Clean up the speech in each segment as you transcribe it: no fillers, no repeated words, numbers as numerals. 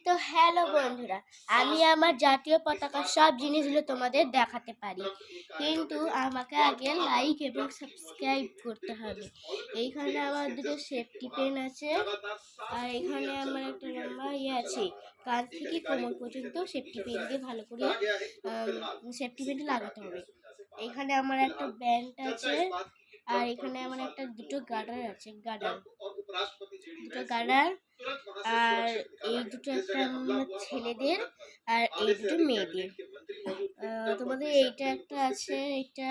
তো হ্যালো বন্ধুরা, আমি আমার জাতীয় পতাকার সব জিনিসগুলো তোমাদের দেখাতে পারি, কিন্তু আমাকে আগে লাইক এবং সাবস্ক্রাইব করতে হবে। এইখানে আমার দুটো সেফটি পেন আছে, আর এখানে আমার একটা লম্বা আছে, কান থেকে কোমর পর্যন্ত সেফটি পেন দিয়ে ভালো করে সেফটি পেনটা লাগাতে হবে। এখানে আমার একটা ব্যান্ড আছে, আর এখানে আমার একটা দুটো গার্ডার আছে, দুটো গার্ডার। আর এই দুটো একটা আমার ছেলেদের, আর এই দুটো মেয়েদের। তোমাদের এইটা একটা আছে, এইটা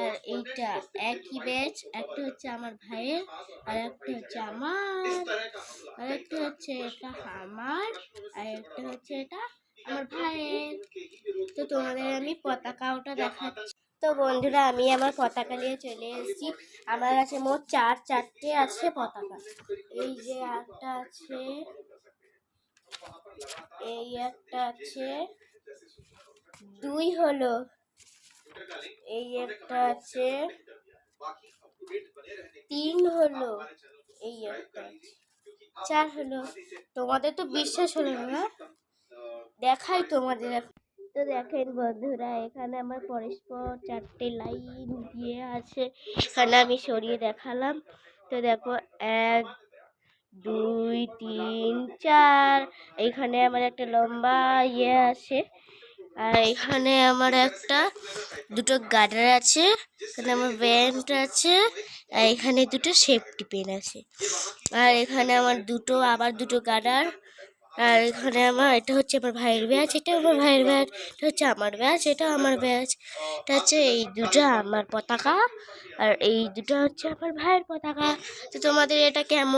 আর এইটা একই ব্যাচ। একটা হচ্ছে আমার ভাইয়ের, আর একটা হচ্ছে আমার, আর একটা হচ্ছে এটা আমার, আর একটা হচ্ছে এটা আমার ভাইয়ের। তো তোমাদের আমি পতাকা ওটা দেখাচ্ছি। তো বন্ধুরা, আমি আমার পতাকা নিয়ে চলে এসেছি। আমার কাছে মোট চারটে আছে পতাকা। এই যে একটা আছে, এই একটা আছে, দুই হলো, এই একটা আছে, তিন হলো, এই একটা আছে, চার হলো। তোমাদের তো বিশ্বাস হলো না, দেখাই তোমাদের। তো দেখেন বন্ধুরা, এখানে আমার পরস্পর চারটে লাইন দিয়ে আছে। এখানে আমি সরিয়ে দেখালাম। তো দেখো, 1 2 3 4। এখানে আমার একটা লম্বা আছে, আর এখানে আমার একটা দুটো গার্ডার আছে, এখানে আমার ব্যান্ড আছে, আর এখানে দুটো সেফটি পেন আছে, আর এখানে আমার আবার দুটো গার্ডার। আর এখানে আমার এটা হচ্ছে আমার ভাইয়ের ব্যাচ, এটা আমার ভাইয়ের ব্যাচ, এটা হচ্ছে আমার ব্যাচ, এটা আমার ব্যাচ, এটা হচ্ছে এই দুটো আমার পতাকা, আর এই দুটো হচ্ছে আমার ভাইয়ের পতাকা। তো তোমাদের এটা কেমন